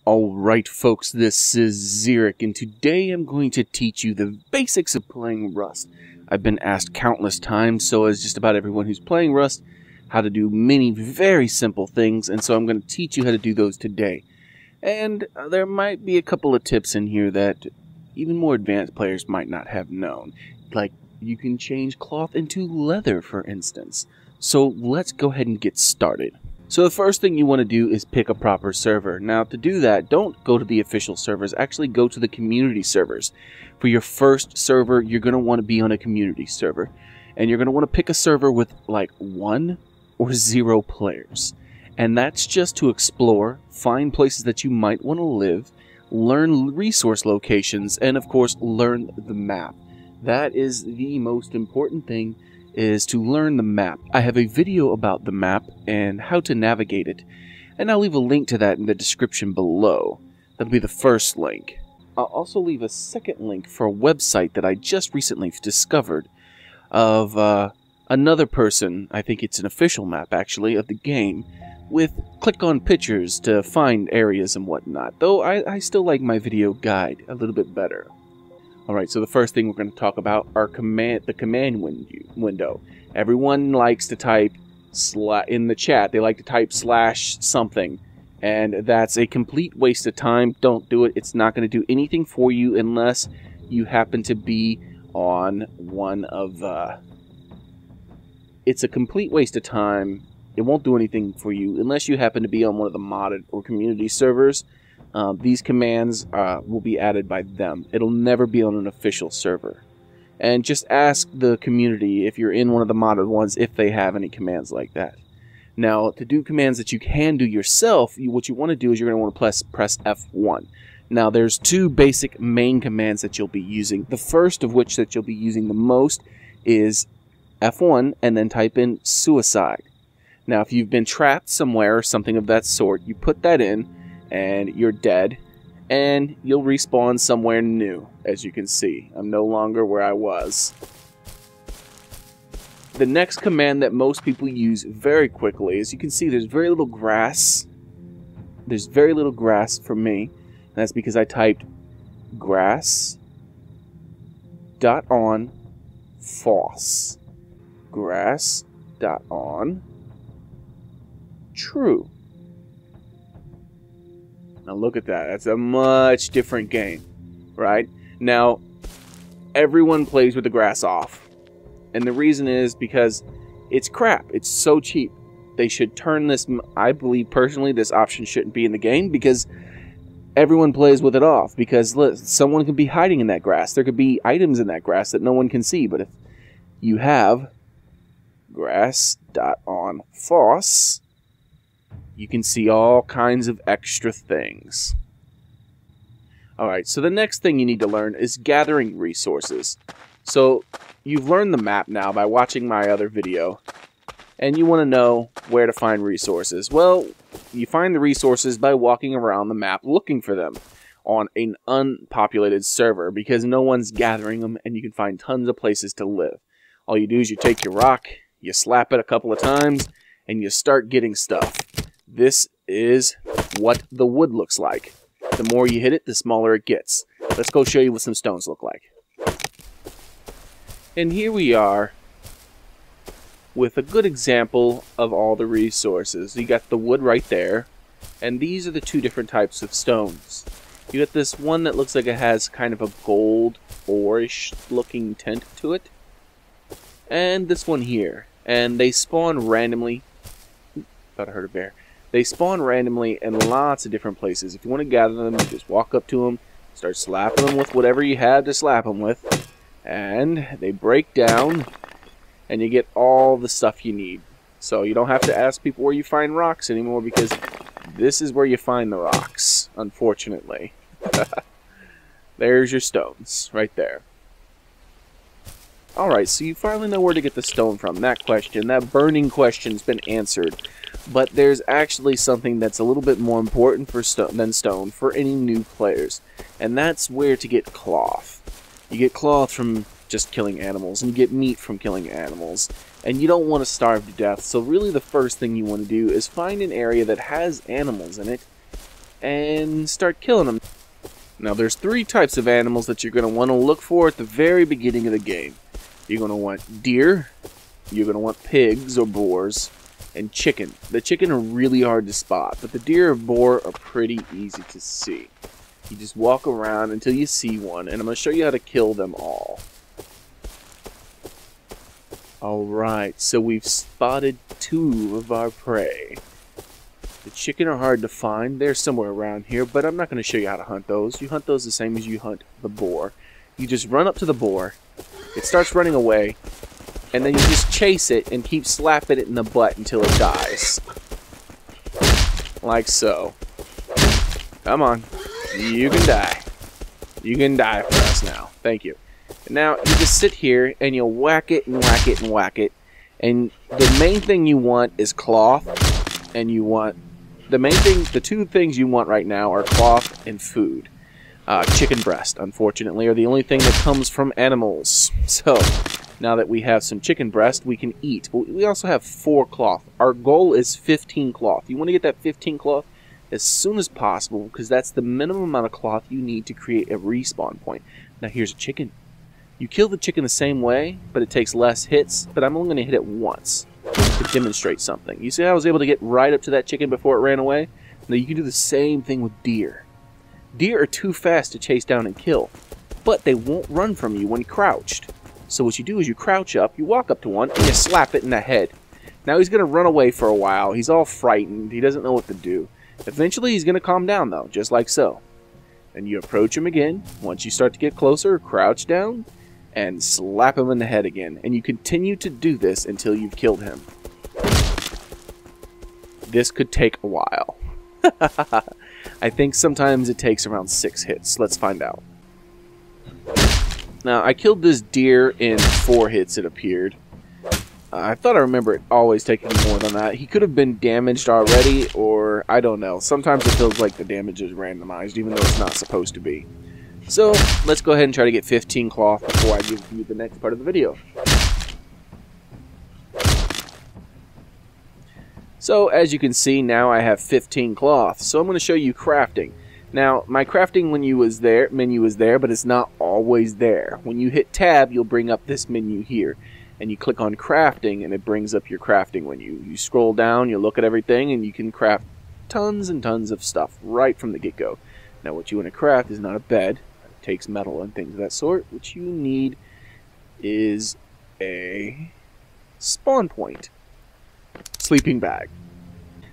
Alright folks, this is Xeric, and today I'm going to teach you the basics of playing Rust. I've been asked countless times, so as just about everyone who's playing Rust, how to do many very simple things, and so I'm going to teach you how to do those today. And there might be a couple of tips in here that even more advanced players might not have known. Like, you can change cloth into leather, for instance. So let's go ahead and get started. So the first thing you want to do is pick a proper server. Now to do that, don't go to the official servers, actually go to the community servers. For your first server, you're going to want to be on a community server. And you're going to want to pick a server with like 1 or 0 players. And that's just to explore, find places that you might want to live, learn resource locations, and of course learn the map. That is the most important thing, is to learn the map. I have a video about the map and how to navigate it, and I'll leave a link to that in the description below. That'll be the first link. I'll also leave a second link for a website that I just recently discovered of another person, I think it's an official map actually, of the game, with click on pictures to find areas and whatnot, though I still like my video guide a little bit better. Alright, so the first thing we're going to talk about are the command window. Everyone likes to type in the chat, they like to type / something, and that's a complete waste of time. Don't do it. It's not going to do anything for you unless you happen to be on one of it's a complete waste of time. It won't do anything for you unless you happen to be on one of the modded or community servers. These commands will be added by them. It'll never be on an official server. And just ask the community, if you're in one of the modded ones, if they have any commands like that. Now, to do commands that you can do yourself, what you want to do is you're going to want to press F1. Now, there's 2 basic main commands that you'll be using. The first of which that you'll be using the most is F1, and then type in suicide. Now, if you've been trapped somewhere or something of that sort, you put that in, and you're dead, and you'll respawn somewhere new. As you can see, I'm no longer where I was. The next command that most people use very quickly, as you can see, there's very little grass. There's very little grass for me, and that's because I typed grass.on false. Grass.on true. Now look at that. That's a much different game, right? Now, everyone plays with the grass off. And the reason is because it's crap. It's so cheap. They should turn this, I believe personally, this option shouldn't be in the game because everyone plays with it off. Because look, someone could be hiding in that grass. There could be items in that grass that no one can see. But if you have grass.on false, you can see all kinds of extra things. Alright, so the next thing you need to learn is gathering resources. So, you've learned the map now by watching my other video, and you want to know where to find resources. Well, you find the resources by walking around the map looking for them on an unpopulated server, because no one's gathering them, and you can find tons of places to live. All you do is you take your rock, you slap it a couple of times, and you start getting stuff. This is what the wood looks like. The more you hit it, the smaller it gets. Let's go show you what some stones look like. And here we are with a good example of all the resources. You got the wood right there, and these are the 2 different types of stones. You got this one that looks like it has kind of a gold orish looking tint to it, and this one here. And they spawn randomly. Thought I heard a bear. They spawn randomly in lots of different places. If you want to gather them, you just walk up to them, start slapping them with whatever you have to slap them with, and they break down, and you get all the stuff you need. So you don't have to ask people where you find rocks anymore, because this is where you find the rocks, unfortunately. There's your stones, right there. Alright, so you finally know where to get the stone from. That burning question's been answered. But there's actually something that's a little bit more important than stone for any new players. And that's where to get cloth. You get cloth from just killing animals, and you get meat from killing animals. And you don't want to starve to death, so really the first thing you want to do is find an area that has animals in it, and start killing them. Now there's 3 types of animals that you're going to want to look for at the very beginning of the game. You're going to want deer, you're going to want pigs or boars, and chicken. The chicken are really hard to spot, but the deer or boar are pretty easy to see. You just walk around until you see one, and I'm going to show you how to kill them all. Alright, so we've spotted 2 of our prey. The chicken are hard to find. They're somewhere around here, but I'm not going to show you how to hunt those. You hunt those the same as you hunt the boar. You just run up to the boar, it starts running away, and then you just chase it and keep slapping it in the butt until it dies. Like so. Come on. You can die. You can die for us now. Thank you. And now you just sit here and you'll whack it and whack it and whack it. And the main thing you want is cloth, and you want the 2 things you want right now are cloth and food. Chicken breast, unfortunately, are the only thing that comes from animals. So, now that we have some chicken breast, we can eat. We also have 4 cloth. Our goal is 15 cloth. You want to get that 15 cloth as soon as possible, because that's the minimum amount of cloth you need to create a respawn point. Now here's a chicken. You kill the chicken the same way, but it takes less hits, but I'm only going to hit it once to demonstrate something. You see how I was able to get right up to that chicken before it ran away? Now you can do the same thing with deer. Deer are too fast to chase down and kill, but they won't run from you when crouched. So what you do is you crouch up, you walk up to one, and you slap it in the head. Now he's going to run away for a while. He's all frightened. He doesn't know what to do. Eventually he's going to calm down though, just like so. And you approach him again. Once you start to get closer, crouch down and slap him in the head again. And you continue to do this until you've killed him. This could take a while. I think sometimes it takes around 6 hits. Let's find out. Now, I killed this deer in 4 hits, it appeared. I thought I remember it always taking more than that. He could have been damaged already, or I don't know. Sometimes it feels like the damage is randomized, even though it's not supposed to be. So, let's go ahead and try to get 15 cloth before I give you the next part of the video. So, as you can see, now I have 15 cloth. So I'm going to show you crafting. Now, my crafting menu is there, but it's not always there. When you hit tab, you'll bring up this menu here. And you click on crafting, and it brings up your crafting menu. You scroll down, you look at everything, and you can craft tons and tons of stuff right from the get-go. Now, what you want to craft is not a bed. It takes metal and things of that sort. What you need is a spawn point. Sleeping bag.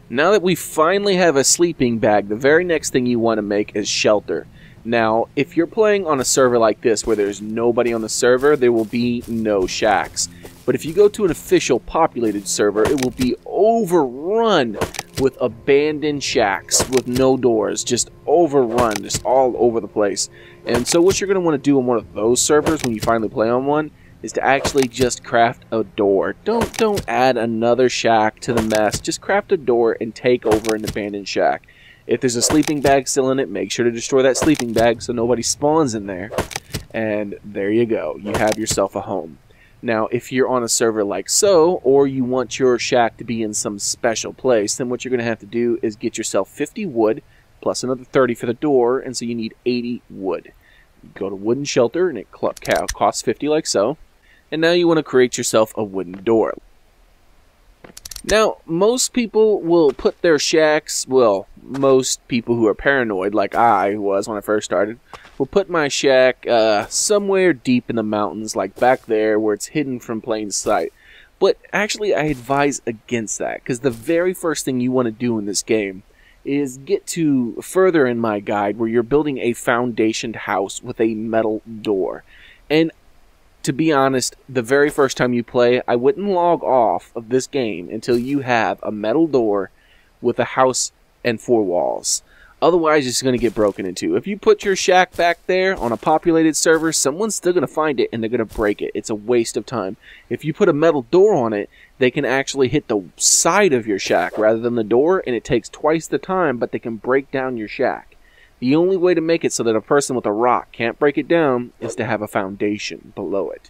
Now that we finally have a sleeping bag, the very next thing you want to make is shelter. Now, if you're playing on a server like this where there's nobody on the server, there will be no shacks. But if you go to an official populated server, it will be overrun with abandoned shacks with no doors, just overrun, just all over the place. And so what you're going to want to do on one of those servers when you finally play on one is to actually just craft a door. Don't add another shack to the mess. Just craft a door and take over an abandoned shack. If there's a sleeping bag still in it, make sure to destroy that sleeping bag so nobody spawns in there. And there you go. You have yourself a home. Now, if you're on a server like so, or you want your shack to be in some special place, then what you're going to have to do is get yourself 50 wood, plus another 30 for the door, and so you need 80 wood. You go to wooden shelter, and it costs 50 like so. And now you want to create yourself a wooden door. Now, most people will put their shacks, well, most people who are paranoid, like I was when I first started, will put my shack somewhere deep in the mountains, like back there where it's hidden from plain sight. But actually, I advise against that, because the very first thing you want to do in this game is get to further in my guide where you're building a foundationed house with a metal door. And to be honest, the very first time you play, I wouldn't log off of this game until you have a metal door with a house and 4 walls. Otherwise, it's going to get broken into. If you put your shack back there on a populated server, someone's still going to find it and they're going to break it. It's a waste of time. If you put a metal door on it, they can actually hit the side of your shack rather than the door, and it takes twice the time, but they can break down your shack. The only way to make it so that a person with a rock can't break it down is to have a foundation below it.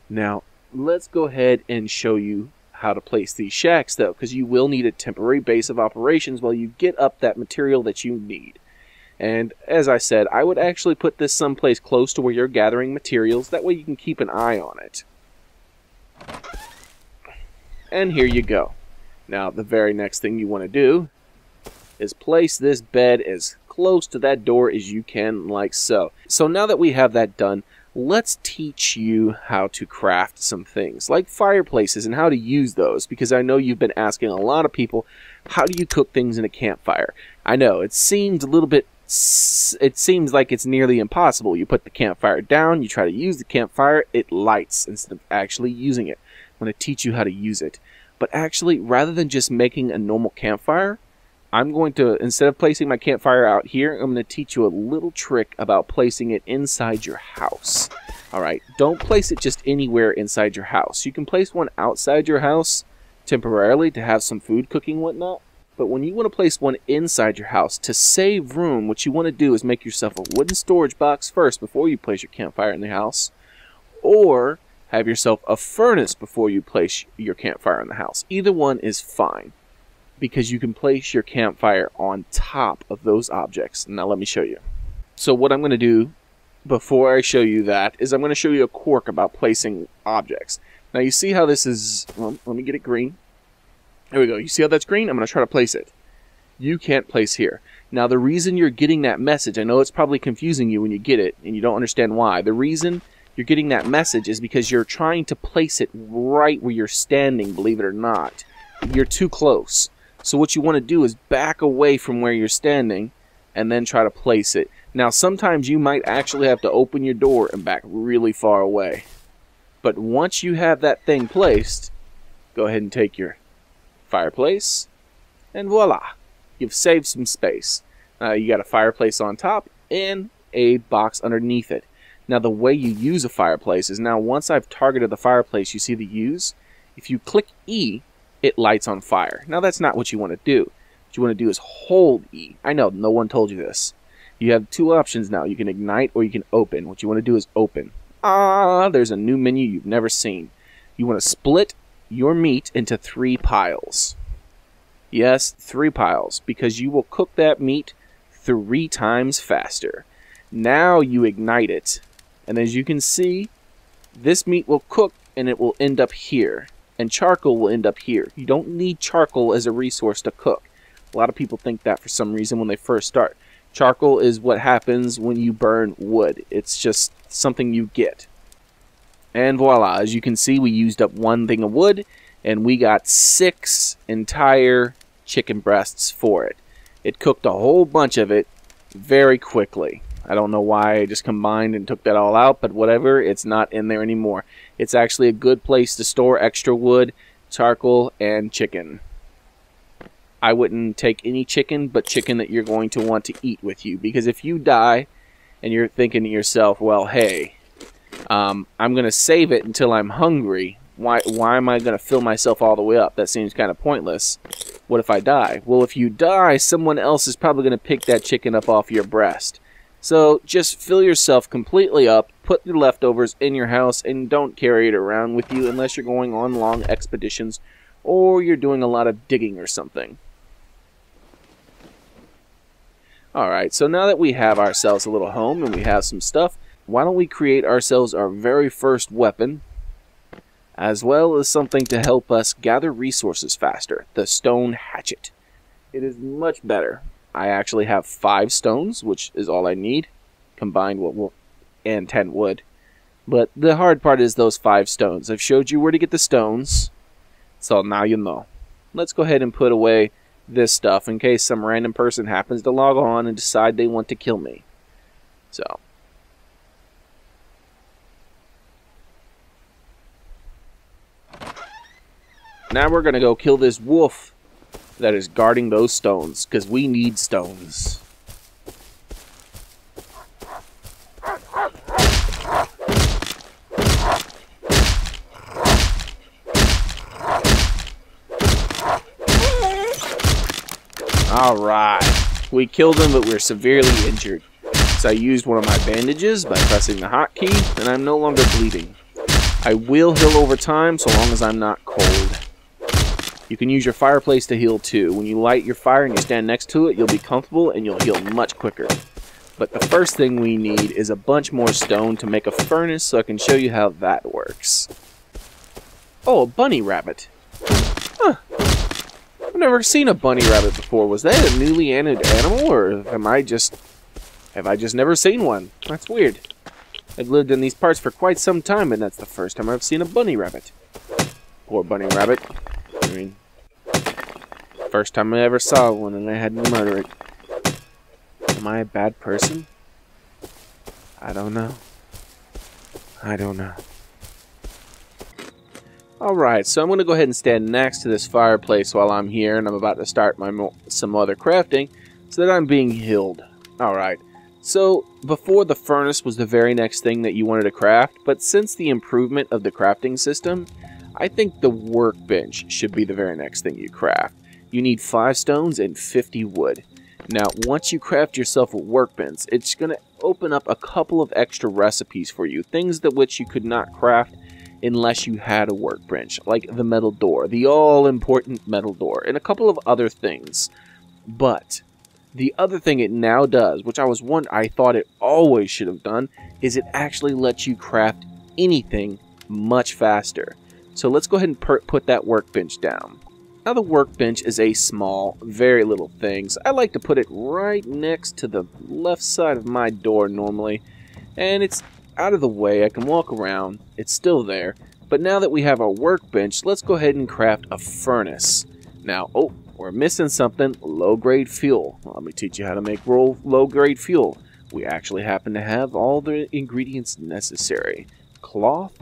Now, let's go ahead and show you how to place these shacks, though, because you will need a temporary base of operations while you get up that material that you need. And as I said, I would actually put this someplace close to where you're gathering materials. That way you can keep an eye on it. And here you go. Now, the very next thing you want to do is place this bed as close to that door as you can, like so. So now that we have that done, let's teach you how to craft some things, like fireplaces and how to use those, because I know you've been asking a lot of people, how do you cook things in a campfire? I know, it seems like it's nearly impossible. You put the campfire down, you try to use the campfire, it lights instead of actually using it. I'm going to teach you how to use it. But actually, rather than just making a normal campfire, I'm going to, instead of placing my campfire out here, I'm going to teach you a little trick about placing it inside your house. Alright, don't place it just anywhere inside your house. You can place one outside your house temporarily to have some food cooking and whatnot. But when you want to place one inside your house, to save room, what you want to do is make yourself a wooden storage box first before you place your campfire in the house. Or have yourself a furnace before you place your campfire in the house. Either one is fine, because you can place your campfire on top of those objects. Now let me show you. So what I'm going to do before I show you that is I'm going to show you a quirk about placing objects. Now you see how this is, well, let me get it green. There we go. You see how that's green? I'm going to try to place it. You can't place here. Now the reason you're getting that message, I know it's probably confusing you when you get it and you don't understand why. The reason you're getting that message is because you're trying to place it right where you're standing, believe it or not. You're too close. So what you want to do is back away from where you're standing and then try to place it. Now sometimes you might actually have to open your door and back really far away. But once you have that thing placed, go ahead and take your fireplace and voila, you've saved some space. You got a fireplace on top and a box underneath it. Now the way you use a fireplace is, now once I've targeted the fireplace, you see the use? If you click E, it lights on fire. Now that's not what you want to do. What you want to do is hold E. I know, no one told you this. You have two options now. You can ignite or you can open. What you want to do is open. There's a new menu you've never seen. You want to split your meat into 3 piles. Yes, 3 piles, because you will cook that meat 3 times faster. Now you ignite it, and as you can see, this meat will cook and it will end up here, and charcoal will end up here. You don't need charcoal as a resource to cook. A lot of people think that for some reason when they first start. Charcoal is what happens when you burn wood. It's just something you get. And voila, as you can see, we used up 1 thing of wood, and we got 6 entire chicken breasts for it. It cooked a whole bunch of it very quickly. I don't know why I just combined and took that all out, but whatever, it's not in there anymore. It's actually a good place to store extra wood, charcoal, and chicken. I wouldn't take any chicken, but chicken that you're going to want to eat with you, because if you die and you're thinking to yourself, well, hey, I'm going to save it until I'm hungry. Why am I going to fill myself all the way up? That seems kind of pointless. What if I die? Well, if you die, someone else is probably going to pick that chicken up off your breast. So just fill yourself completely up, put your leftovers in your house, and don't carry it around with you unless you're going on long expeditions or you're doing a lot of digging or something. Alright, so now that we have ourselves a little home and we have some stuff, why don't we create ourselves our very first weapon, as well as something to help us gather resources faster, the stone hatchet. It is much better. I actually have 5 stones, which is all I need, combined and 10 wood. But the hard part is those 5 stones. I've showed you where to get the stones, so now you know. Let's go ahead and put away this stuff in case some random person happens to log on and decide they want to kill me. So. Now we're going to go kill this wolf that is guarding those stones, because we need stones. Alright, we killed him, but we're severely injured. So I used one of my bandages by pressing the hotkey, and I'm no longer bleeding. I will heal over time so long as I'm not cold. You can use your fireplace to heal too. When you light your fire and you stand next to it, you'll be comfortable and you'll heal much quicker. But the first thing we need is a bunch more stone to make a furnace, so I can show you how that works. Oh, a bunny rabbit. Huh. I've never seen a bunny rabbit before. Was that a newly added animal, or have I just never seen one? That's weird. I've lived in these parts for quite some time, and that's the first time I've seen a bunny rabbit. Poor bunny rabbit. I mean, first time I ever saw one, and I had to murder it. Am I a bad person? I don't know. I don't know. Alright, so I'm going to go ahead and stand next to this fireplace while I'm here, and I'm about to start some other crafting, so that I'm being healed. Alright, so before the furnace was the very next thing that you wanted to craft, but since the improvement of the crafting system, I think the workbench should be the very next thing you craft. You need 5 stones and 50 wood. Now, once you craft yourself a workbench, it's going to open up a couple of extra recipes for you, things that which you could not craft unless you had a workbench, like the metal door, the all-important metal door, and a couple of other things. But the other thing it now does, which I thought it always should have done, is it actually lets you craft anything much faster. So let's go ahead and put that workbench down. Now the workbench is a small, very little thing, so I like to put it right next to the left side of my door normally, and it's out of the way. I can walk around, it's still there, but now that we have our workbench, let's go ahead and craft a furnace. Now, oh, we're missing something, low-grade fuel. Well, let me teach you how to make low-grade fuel. We actually happen to have all the ingredients necessary. Cloth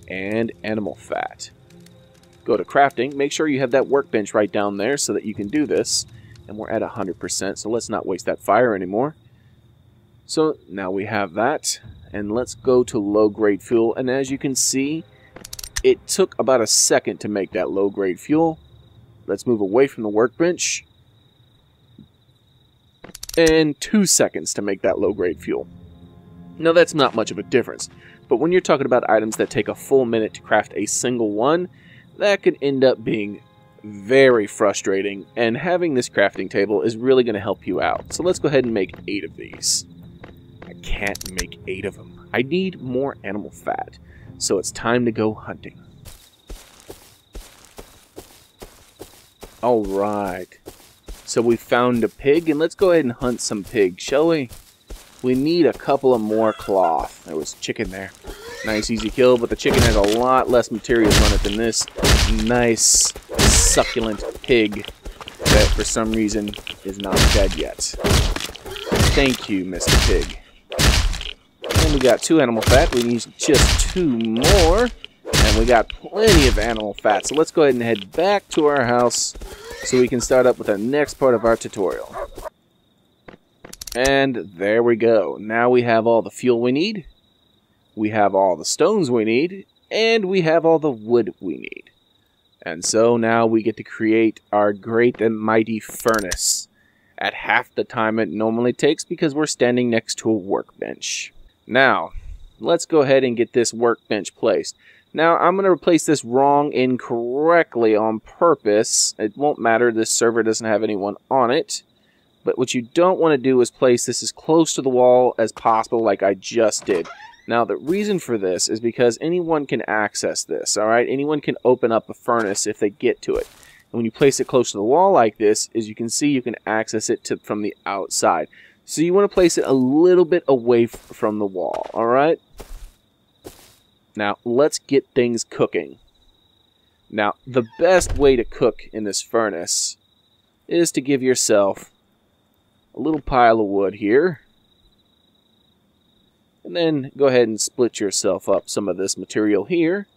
and animal fat. Go to crafting, make sure you have that workbench right down there so that you can do this. And we're at 100%, so let's not waste that fire anymore. So now we have that, and let's go to low-grade fuel. And as you can see, it took about a second to make that low-grade fuel. Let's move away from the workbench. And 2 seconds to make that low-grade fuel. Now that's not much of a difference, but when you're talking about items that take a full minute to craft a single one, that could end up being very frustrating, and having this crafting table is really going to help you out. So let's go ahead and make 8 of these. I can't make 8 of them. I need more animal fat, so it's time to go hunting. Alright, so we found a pig, and let's go ahead and hunt some pigs, shall we? We need a couple of more cloth. There was chicken there. Nice, easy kill, but the chicken has a lot less materials on it than this nice, succulent pig that for some reason is not dead yet. Thank you, Mr. Pig. And we got 2 animal fat. We need just 2 more. And we got plenty of animal fat. So let's go ahead and head back to our house so we can start up with the next part of our tutorial. And there we go. Now we have all the fuel we need. We have all the stones we need, and we have all the wood we need. And so now we get to create our great and mighty furnace at half the time it normally takes because we're standing next to a workbench. Now, let's go ahead and get this workbench placed. Now, I'm going to replace this wrong incorrectly on purpose. It won't matter, this server doesn't have anyone on it. But what you don't want to do is place this as close to the wall as possible like I just did. Now, the reason for this is because anyone can access this, alright? Anyone can open up a furnace if they get to it. And when you place it close to the wall like this, as you can see, you can access it from the outside. So you want to place it a little bit away from the wall, alright? Now, let's get things cooking. Now, the best way to cook in this furnace is to give yourself a little pile of wood here. And then go ahead and split yourself up some of this material here.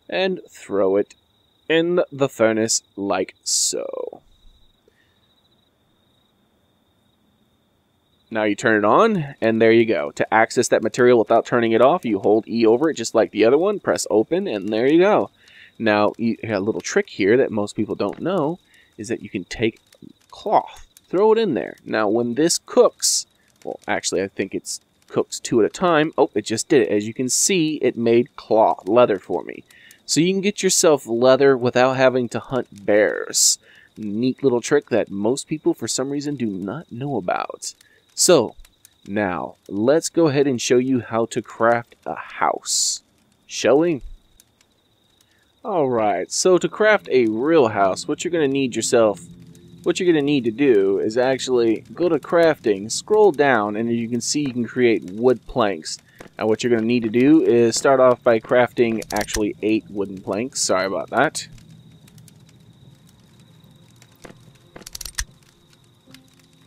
And throw it in the furnace like so. Now you turn it on, and there you go. To access that material without turning it off, you hold E over it just like the other one, press open, and there you go. Now, you have a little trick here that most people don't know, is that you can take cloth, throw it in there. Now, when this cooks, well, actually, I think it's cooks 2 at a time. Oh, it just did it. As you can see, it made cloth, leather for me. So you can get yourself leather without having to hunt bears. Neat little trick that most people, for some reason, do not know about. So, now, let's go ahead and show you how to craft a house. Shall we? Alright, so to craft a real house, what you're going to need to do is actually go to crafting, scroll down, and as you can see, you can create wood planks. Now what you're going to need to do is start off by crafting actually 8 wooden planks. Sorry about that.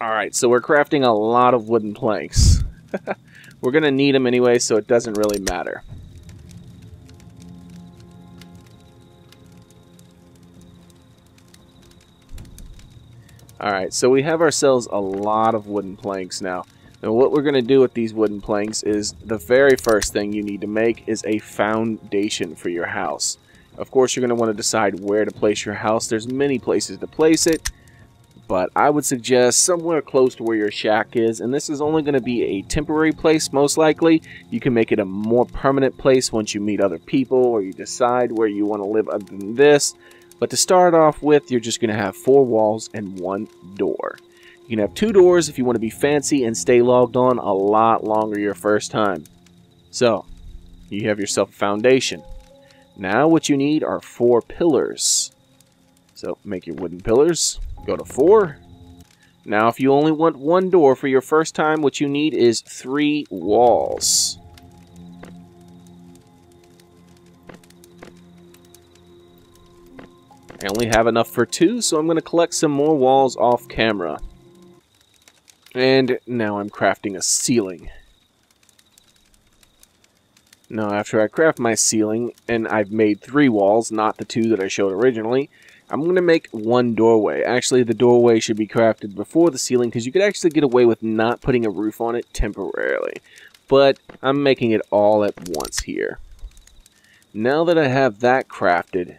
Alright, so we're crafting a lot of wooden planks. We're going to need them anyway, so it doesn't really matter. Alright, so we have ourselves a lot of wooden planks now. Now what we're going to do with these wooden planks is the very first thing you need to make is a foundation for your house. Of course, you're going to want to decide where to place your house. There's many places to place it, but I would suggest somewhere close to where your shack is, and this is only going to be a temporary place most likely. You can make it a more permanent place once you meet other people or you decide where you want to live other than this. But to start off with, you're just going to have 4 walls and 1 door. You can have 2 doors if you want to be fancy and stay logged on a lot longer your first time. So, you have yourself a foundation. Now what you need are 4 pillars. So, make your wooden pillars. Go to 4. Now if you only want 1 door for your first time, what you need is 3 walls. I only have enough for 2, so I'm going to collect some more walls off camera. And now I'm crafting a ceiling. Now after I craft my ceiling, and I've made 3 walls, not the 2 that I showed originally, I'm going to make 1 doorway. Actually, the doorway should be crafted before the ceiling, because you could actually get away with not putting a roof on it temporarily. But I'm making it all at once here. Now that I have that crafted,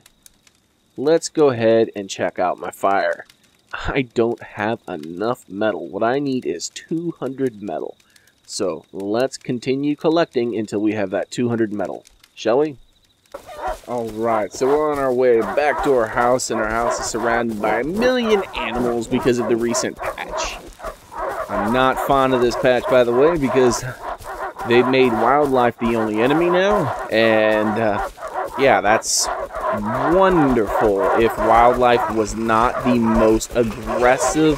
let's go ahead and check out my fire. I don't have enough metal. What I need is 200 metal. So let's continue collecting until we have that 200 metal. Shall we? Alright, so we're on our way back to our house, and our house is surrounded by a million animals because of the recent patch. I'm not fond of this patch, by the way, because they've made wildlife the only enemy now, and yeah, that's wonderful if wildlife was not the most aggressive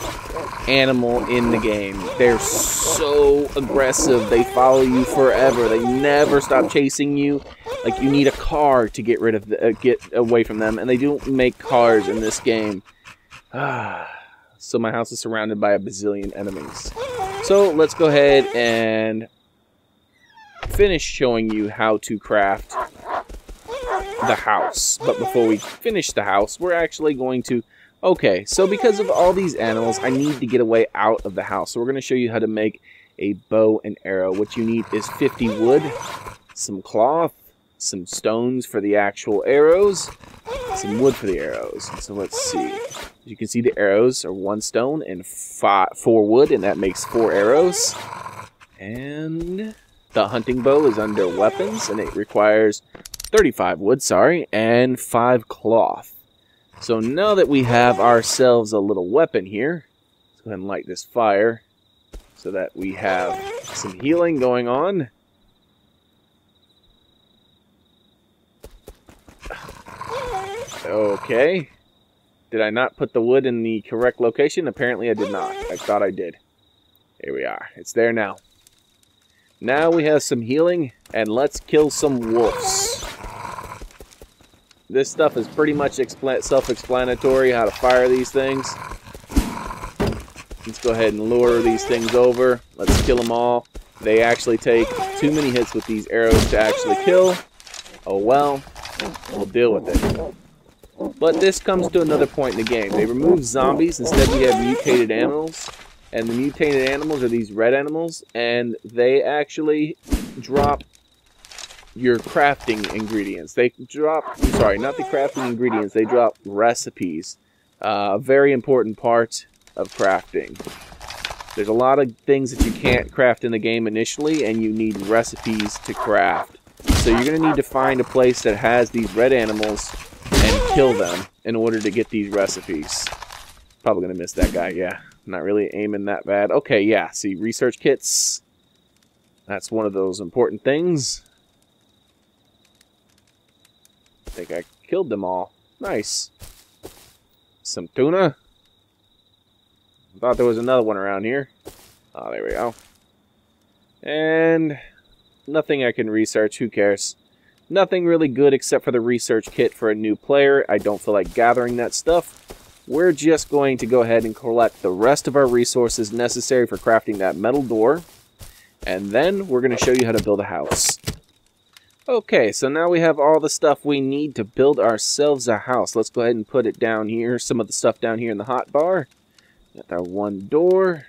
animal in the game. They're so aggressive. They follow you forever. They never stop chasing you. Like, you need a car to get rid of get away from them, and they don't make cars in this game. So my house is surrounded by a bazillion enemies. So let's go ahead and finish showing you how to craft the house. But before we finish the house, we're actually going to... Okay, so because of all these animals, I need to get away out of the house. So we're going to show you how to make a bow and arrow. What you need is 50 wood, some cloth, some stones for the actual arrows, some wood for the arrows. So let's see. As you can see, the arrows are 1 stone and 4 wood, and that makes 4 arrows. And the hunting bow is under weapons, and it requires 35 wood, and 5 cloth. So now that we have ourselves a little weapon here, let's go ahead and light this fire so that we have some healing going on. Okay. Did I not put the wood in the correct location? Apparently I did not. I thought I did. Here we are. It's there now. Now we have some healing, and let's kill some wolves. This stuff is pretty much self-explanatory, how to fire these things. Let's go ahead and lure these things over. Let's kill them all. They actually take too many hits with these arrows to actually kill. Oh well, we'll deal with it. But this comes to another point in the game. They remove zombies. Instead we have mutated animals. And the mutated animals are these red animals. And they actually drop your crafting ingredients. They drop, I'm sorry, not the crafting ingredients. They drop recipes. A very important part of crafting. There's a lot of things that you can't craft in the game initially, and you need recipes to craft. So you're going to need to find a place that has these red animals and kill them in order to get these recipes. Probably going to miss that guy, yeah. Not really aiming that bad. Okay, yeah, see, research kits. That's one of those important things. I think I killed them all. Nice. Some tuna. I thought there was another one around here. Oh, there we go. And nothing I can research. Who cares? Nothing really good except for the research kit for a new player. I don't feel like gathering that stuff. We're just going to go ahead and collect the rest of our resources necessary for crafting that metal door. And then we're going to show you how to build a house. Okay, so now we have all the stuff we need to build ourselves a house. Let's go ahead and put it down here. Some of the stuff down here in the hotbar. Got our one door.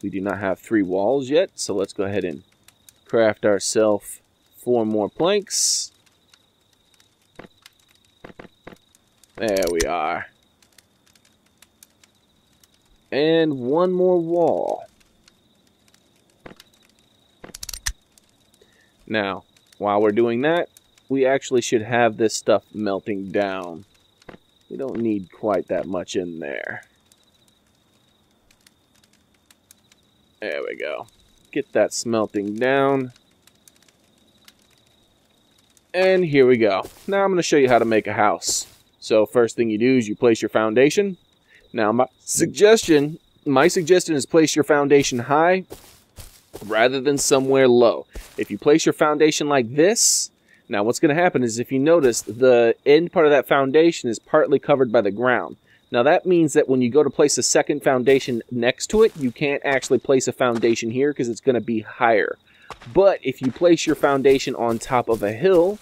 We do not have 3 walls yet, so let's go ahead and craft ourselves 4 more planks. There we are. And 1 more wall. Now, while we're doing that, we actually should have this stuff melting down. We don't need quite that much in there. There we go. Get that smelting down. And here we go. Now I'm going to show you how to make a house. So first thing you do is you place your foundation. Now my suggestion is place your foundation high rather than somewhere low. If you place your foundation like this, now what's going to happen is, if you notice, the end part of that foundation is partly covered by the ground. Now that means that when you go to place a second foundation next to it, you can't actually place a foundation here because it's going to be higher. But if you place your foundation on top of a hill,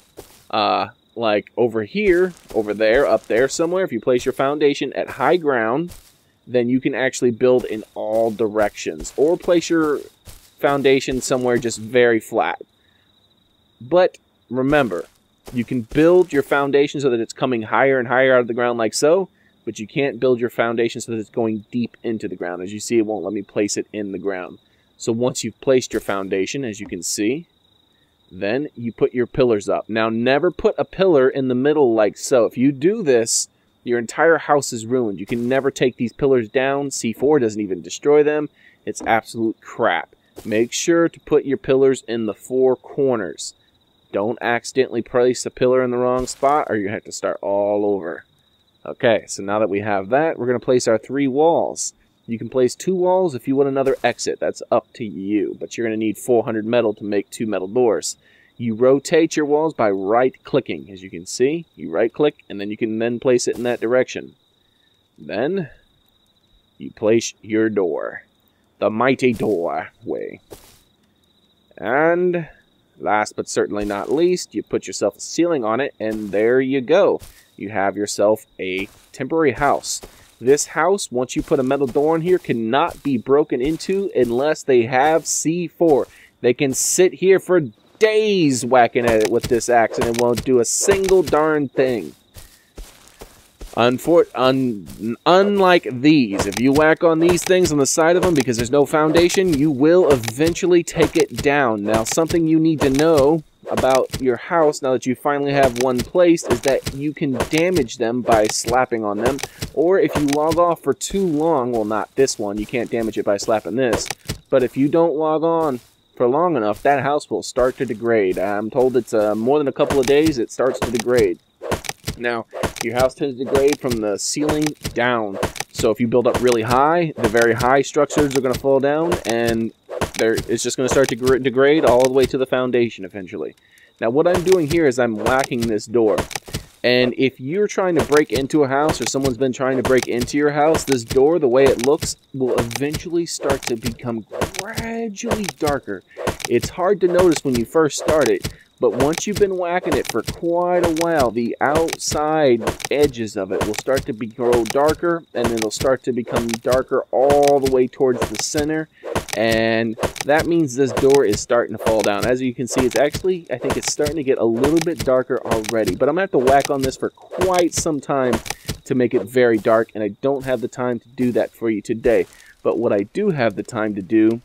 like over here, over there, up there somewhere, if you place your foundation at high ground, then you can actually build in all directions. Or place your foundation somewhere just very flat. But remember, you can build your foundation so that it's coming higher and higher out of the ground like so, but you can't build your foundation so that it's going deep into the ground. As you see, it won't let me place it in the ground. So once you've placed your foundation, as you can see, then you put your pillars up. Now never put a pillar in the middle like so. If you do this, your entire house is ruined. You can never take these pillars down. C4 doesn't even destroy them. It's absolute crap. Make sure to put your pillars in the 4 corners. Don't accidentally place a pillar in the wrong spot, or you have to start all over. Okay, so now that we have that, we're going to place our 3 walls. You can place 2 walls if you want another exit. That's up to you, but you're going to need 400 metal to make 2 metal doors. You rotate your walls by right-clicking. As you can see, you right-click, and then you can then place it in that direction. Then, you place your door. The mighty doorway. And last but certainly not least, you put yourself a ceiling on it, and there you go. You have yourself a temporary house. This house, once you put a metal door in here, cannot be broken into unless they have C4. They can sit here for days whacking at it with this axe, and it won't do a single darn thing. Unlike these, if you whack on these things on the side of them because there's no foundation, you will eventually take it down. Now, something you need to know about your house, now that you finally have one placed, is that you can damage them by slapping on them. Or if you log off for too long, well, not this one, you can't damage it by slapping this. But if you don't log on for long enough, that house will start to degrade. I'm told it's more than a couple of days, it starts to degrade. Now, your house tends to degrade from the ceiling down. So if you build up really high, the very high structures are going to fall down, and it's just going to start to degrade all the way to the foundation eventually. Now, what I'm doing here is I'm whacking this door. And if you're trying to break into a house, or someone's been trying to break into your house, this door, the way it looks, will eventually start to become gradually darker. It's hard to notice when you first start it, but once you've been whacking it for quite a while, the outside edges of it will start to grow darker, and then it'll start to become darker all the way towards the center. And that means this door is starting to fall down. As you can see, it's actually, I think it's starting to get a little bit darker already. But I'm going to have to whack on this for quite some time to make it very dark, and I don't have the time to do that for you today. But what I do have the time to do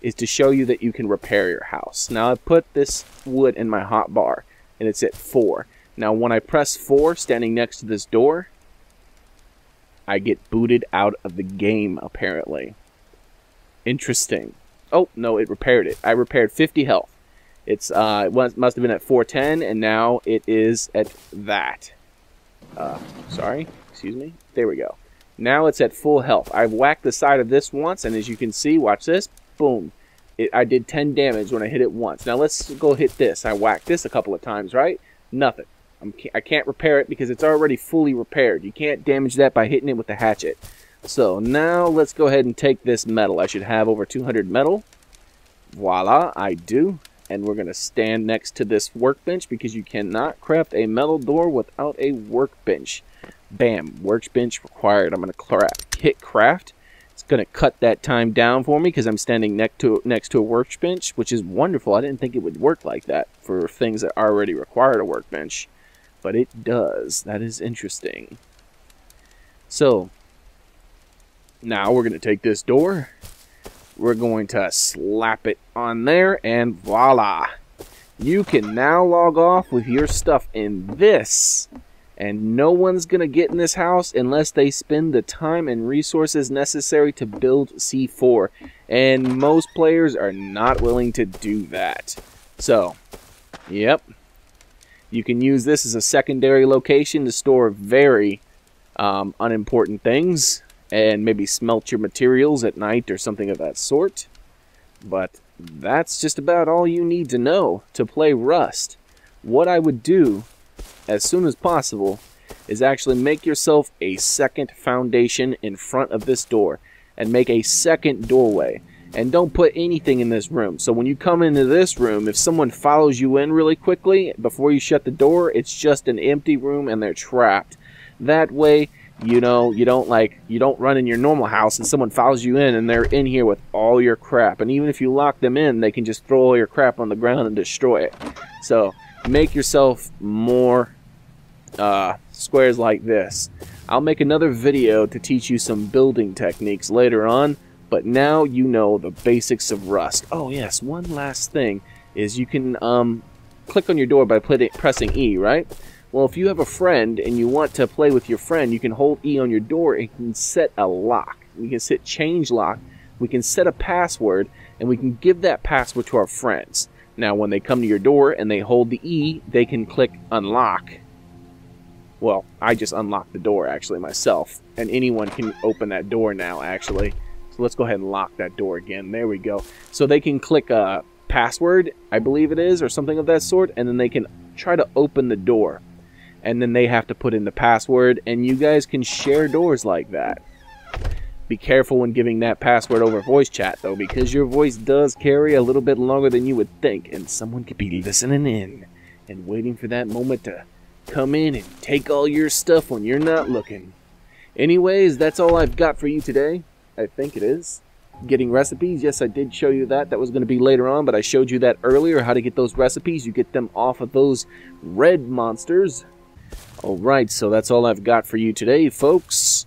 is to show you that you can repair your house. Now I put this wood in my hot bar and it's at 4. Now when I press 4 standing next to this door, I get booted out of the game apparently. Interesting. Oh, no, it repaired it. I repaired 50 health. It must have been at 410 and now it is at that. Sorry, excuse me. There we go. Now it's at full health. I've whacked the side of this once and as you can see, watch this. Boom. I did 10 damage when I hit it once. Now let's go hit this. I whacked this a couple of times, right? Nothing. I can't repair it because it's already fully repaired. You can't damage that by hitting it with the hatchet. So now let's go ahead and take this metal. I should have over 200 metal. Voila, I do. And we're going to stand next to this workbench because you cannot craft a metal door without a workbench. Bam, workbench required. I'm going to hit craft. It's going to cut that time down for me because I'm standing next to a workbench, which is wonderful. I didn't think it would work like that for things that already required a workbench, but it does. That is interesting. So now we're going to take this door. We're going to slap it on there, and voila. You can now log off with your stuff in this. And no one's going to get in this house unless they spend the time and resources necessary to build C4. And most players are not willing to do that. So, yep. You can use this as a secondary location to store very unimportant things. And maybe smelt your materials at night or something of that sort. But that's just about all you need to know to play Rust. What I would do as soon as possible is actually make yourself a second foundation in front of this door and make a second doorway, and don't put anything in this room. So when you come into this room, if someone follows you in really quickly before you shut the door, it's just an empty room and they're trapped. That way, you know, you don't run in your normal house and someone follows you in and they're in here with all your crap, and even if you lock them in, they can just throw all your crap on the ground and destroy it. So make yourself more squares like this. I'll make another video to teach you some building techniques later on, but now you know the basics of Rust. Oh yes, one last thing is you can click on your door by pressing E, right? Well, if you have a friend and you want to play with your friend, you can hold E on your door and you can set a lock. We can set change lock, we can set a password, and we can give that password to our friends. Now when they come to your door and they hold the E, they can click unlock. Well, I just unlocked the door actually myself, and anyone can open that door now actually. So let's go ahead and lock that door again. There we go. So they can click a password, I believe it is, or something of that sort, and then they can try to open the door. And then they have to put in the password, and you guys can share doors like that. Be careful when giving that password over voice chat though, because your voice does carry a little bit longer than you would think, and someone could be listening in and waiting for that moment to come in and take all your stuff when you're not looking. Anyways, that's all I've got for you today. I think it is. Getting recipes, yes, I did show you that. That was going to be later on, but I showed you that earlier, how to get those recipes. You get them off of those red monsters. Alright, so that's all I've got for you today, folks.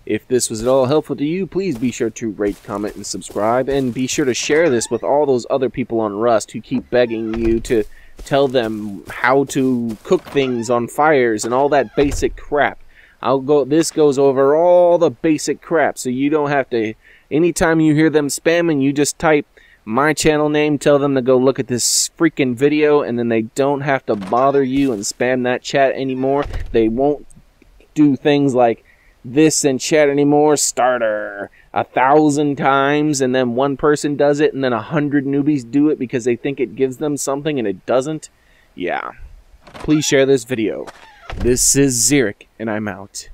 If this was at all helpful to you, please be sure to rate, comment, and subscribe. And be sure to share this with all those other people on Rust who keep begging you to tell them how to cook things on fires and all that basic crap. This goes over all the basic crap, so you don't have to, anytime you hear them spamming, you just type my channel name, tell them to go look at this freaking video, and then they don't have to bother you and spam that chat anymore. They won't do things like this in chat anymore, starter 1,000 times, and then one person does it, and then 100 newbies do it because they think it gives them something and it doesn't. Yeah. Please share this video. This is Xeric, and I'm out.